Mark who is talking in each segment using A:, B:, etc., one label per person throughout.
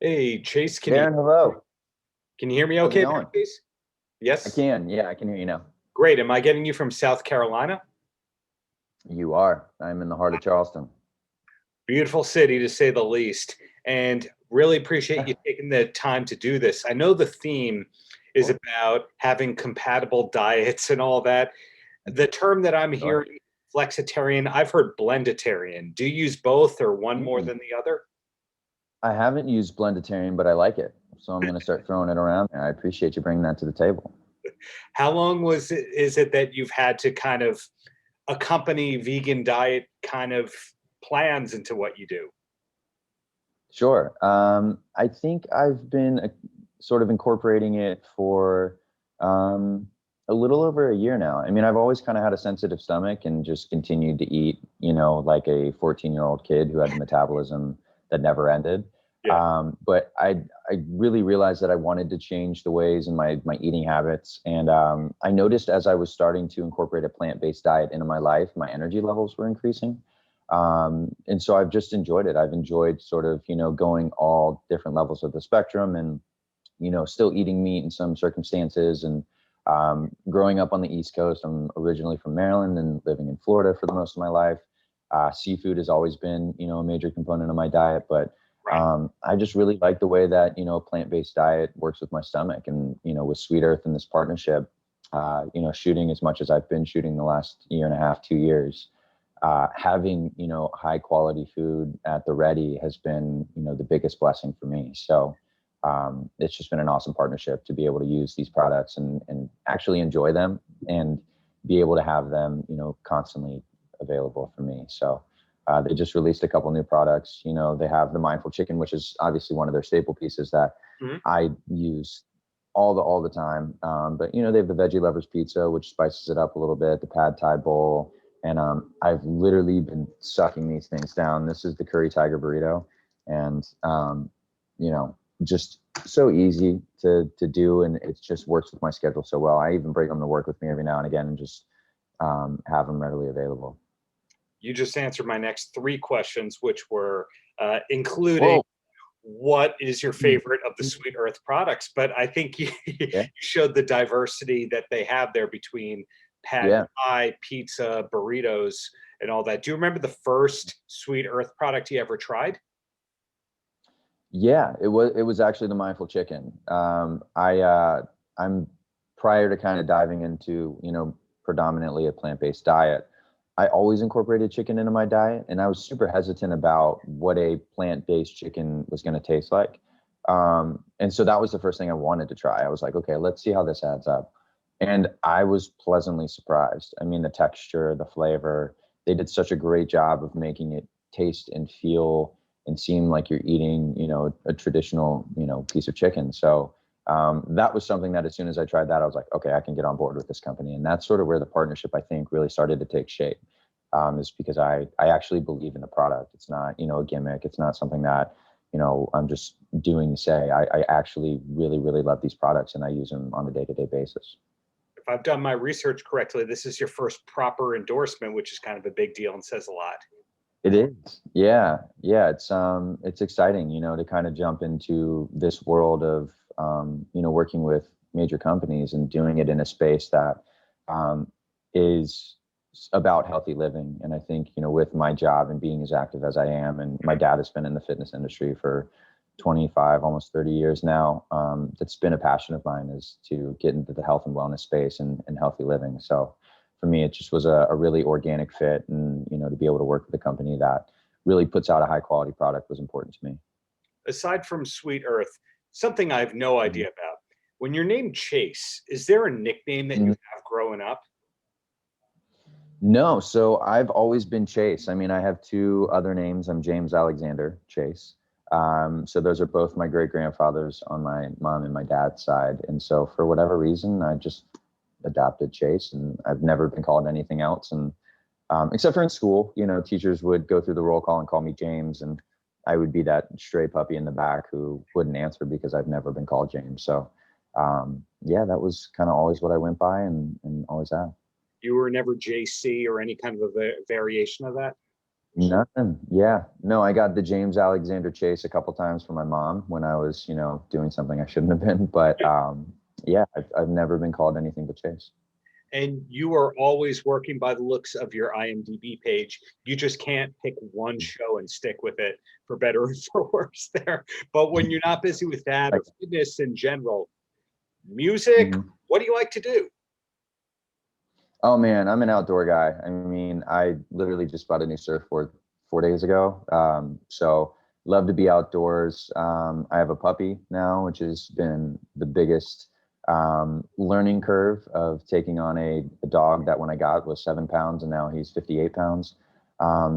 A: Hey, Chase,
B: Darren, hello.
A: can you hear me
B: How's it
A: okay there,
B: going?
A: Chase?
B: I
A: Yes?
B: can. Yeah, I can hear you now.
A: Great. Am I getting you from South Carolina?
B: You are. I'm in the heart of Charleston.
A: Beautiful city to say the least. And really appreciate you taking the time to do this. I know the theme is
B: Cool.
A: about having compatible diets and all that. The term that I'm
B: Sure.
A: hearing, flexitarian, I've heard blenditarian. Do you use both or one more
B: Mm.
A: than the other?
B: I haven't used blenditarian, but I like it. So I'm going to start throwing it around there. I appreciate you bringing that to the table.
A: How long is it that you've had to kind of accompany vegan diet kind of plans into what you do?
B: Sure. I think I've been sort of incorporating it for a little over a year now. I mean, I've always kind of had a sensitive stomach and just continued to eat, like a 14-year-old kid who had the metabolism that never ended.
A: Yeah.
B: But I really realized that I wanted to change the ways in my eating habits. And I noticed as I was starting to incorporate a plant-based diet into my life, my energy levels were increasing. And so I've just enjoyed it. I've enjoyed sort of, going all different levels of the spectrum and, still eating meat in some circumstances. And growing up on the East Coast, I'm originally from Maryland and living in Florida for the most of my life. Seafood has always been, a major component of my diet, but
A: Right.
B: I just really like the way that, a plant-based diet works with my stomach. And, with Sweet Earth and this partnership, shooting as much as I've been shooting the last year and a half, 2 years, having high quality food at the ready has been the biggest blessing for me. So it's just been an awesome partnership to be able to use these products and actually enjoy them and be able to have them constantly available for me. So they just released a couple new products. They have the mindful chicken, which is obviously one of their staple pieces that
A: Mhm.
B: I use all the time. But they have the veggie lovers pizza, which spices it up a little bit, the pad thai bowl. And I've literally been sucking these things down. This is the curry tiger burrito, and just so easy to do, and it just works with my schedule so well. I even bring them to work with me every now and again, and just have them readily available.
A: You just answered my next three questions, which were including
B: Whoa!
A: what is your favorite of the Sweet Earth products? But I think you,
B: Yeah,
A: you showed the diversity that they have there between pad
B: yeah,
A: thai, pizza, burritos, and all that. Do you remember the first Sweet Earth product you ever tried?
B: yeah. It was actually the mindful chicken. I'm prior to kind of diving into predominantly a plant-based diet. I always incorporated chicken into my diet, and I was super hesitant about what a plant-based chicken was going to taste like. And so that was the first thing I wanted to try. I was like, okay, let's see how this adds up. And I was pleasantly surprised. I mean, the texture, the flavor, they did such a great job of making it taste and feel and seem like you're eating, a traditional, piece of chicken. So that was something that as soon as I tried that, I was like, okay, I can get on board with this company. And that's sort of where the partnership, I think, really started to take shape. Is because I actually believe in the product. It's not, a gimmick. It's not something that, I'm just doing to say. I actually really, really love these products and I use them on a day-to-day basis.
A: If I've done my research correctly, this is your first proper endorsement, which is kind of a big deal and says a lot.
B: It is. Yeah. Yeah. It's exciting, to kind of jump into this world of, working with major companies and doing it in a space that, is about healthy living. And I think, with my job and being as active as I am, and my dad has been in the fitness industry for 25, almost 30 years now. It's been a passion of mine is to get into the health and wellness space and healthy living. So, for me, it just was a really organic fit, and to be able to work with a company that really puts out a high quality product was important to me.
A: Aside from Sweet Earth, something I have no
B: Mhm.
A: idea about. When you're named Chase, is there a nickname that you
B: Mhm.
A: have growing up?
B: No, so I've always been Chase. I mean, I have two other names. I'm James Alexander Chase. So those are both my great grandfathers on my mom and my dad's side. And so for whatever reason, I just adopted Chase, and I've never been called anything else. And except for in school, teachers would go through the roll call and call me James, and I would be that stray puppy in the back who wouldn't answer because I've never been called James. So, yeah, that was kind of always what I went by and always have.
A: You were never JC or any kind of a variation of that?
B: Nothing. Yeah. No, I got the James Alexander Chase a couple times for my mom when I was, doing something I shouldn't have been. But yeah, I've never been called anything but Chase.
A: And you are always working by the looks of your IMDb page. You just can't pick one show and stick with it, for better or for worse there. But when you're not busy with that or
B: Like,
A: fitness in general, music,
B: mhm.
A: what do you like to do?
B: Oh man, I'm an outdoor guy. I mean, I literally just bought a new surfboard 4 days ago. So love to be outdoors. I have a puppy now, which has been the biggest learning curve of taking on a dog that when I got was 7 pounds and now he's 58 pounds.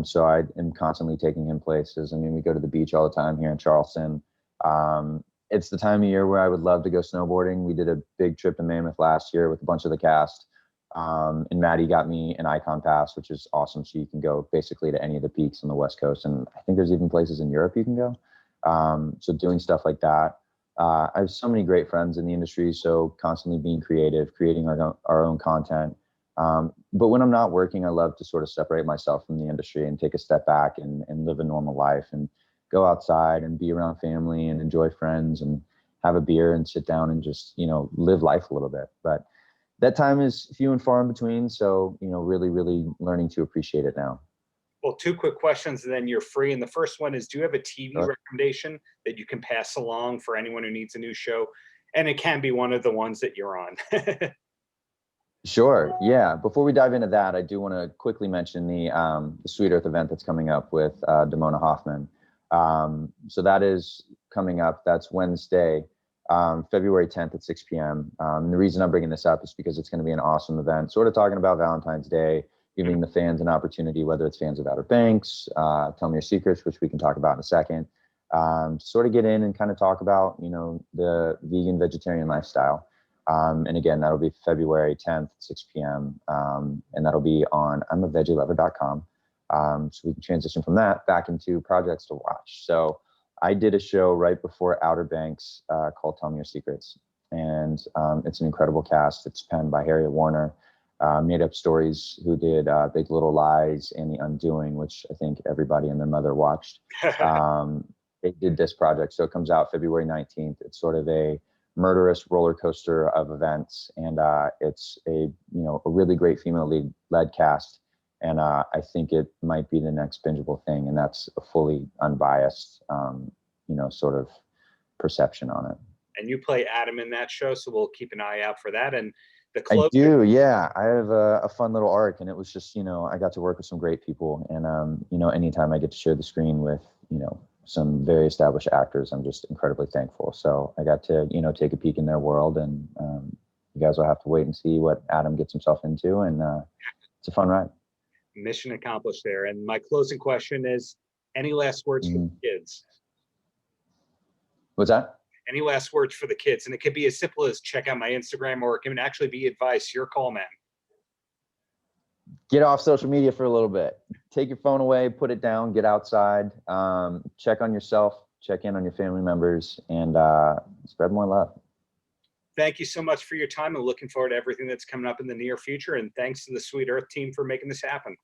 B: So I am constantly taking him places. I mean, we go to the beach all the time here in Charleston. It's the time of year where I would love to go snowboarding. We did a big trip to Mammoth last year with a bunch of the cast. And Maddie got me an Icon Pass, which is awesome. So you can go basically to any of the peaks on the West Coast. And I think there's even places in Europe you can go. So doing stuff like that. I have so many great friends in the industry. So constantly being creative, creating our own content. But when I'm not working, I love to sort of separate myself from the industry and take a step back and live a normal life and go outside and be around family and enjoy friends and have a beer and sit down and just, live life a little bit. But that time is few and far in between. So, really, really learning to appreciate it now.
A: Well, two quick questions and then you're free. And the first one is, do you have a TV
B: Sure.
A: recommendation that you can pass along for anyone who needs a new show? And it can be one of the ones that you're on.
B: Sure. Yeah. Before we dive into that, I do want to quickly mention the Sweet Earth event that's coming up with Damona Hoffman. So that is coming up. That's Wednesday, February 10th at 6 p.m. And the reason I'm bringing this up is because it's going to be an awesome event, sort of talking about Valentine's Day, giving the fans an opportunity, whether it's fans of Outer Banks, Tell Me Your Secrets, which we can talk about in a second, sort of get in and kind of talk about, the vegan vegetarian lifestyle. And again, that'll be February 10th, 6 p.m. And that'll be on I'mAVeggieLover.com. So we can transition from that back into projects to watch. So I did a show right before Outer Banks called Tell Me Your Secrets. And it's an incredible cast. It's penned by Harriet Warner, Made Up Stories, who did Big Little Lies and The Undoing, which I think everybody and their mother watched. They did this project. So it comes out February 19th. It's sort of a murderous roller coaster of events. And it's a really great female led cast. And I think it might be the next bingeable thing. And that's a fully unbiased, sort of perception on it.
A: And you play Adam in that show, so we'll keep an eye out for that. And the
B: I do, yeah. I have a fun little arc, and it was just, I got to work with some great people. And, anytime I get to share the screen with, some very established actors, I'm just incredibly thankful. So I got to, take a peek in their world, and you guys will have to wait and see what Adam gets himself into. And it's a fun ride.
A: Mission accomplished there. And my closing question is, any last words for the kids?
B: What's that?
A: Any last words for the kids? And it could be as simple as check out my Instagram, or it can actually be advice. Your call, man.
B: Get off social media for a little bit. Take your phone away, put it down, get outside, check on yourself, check in on your family members, and spread more love.
A: Thank you so much for your time, and looking forward to everything that's coming up in the near future. And thanks to the Sweet Earth team for making this happen.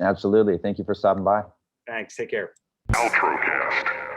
B: Absolutely. Thank you for stopping by.
A: Thanks. Take care.
C: Paltrocast.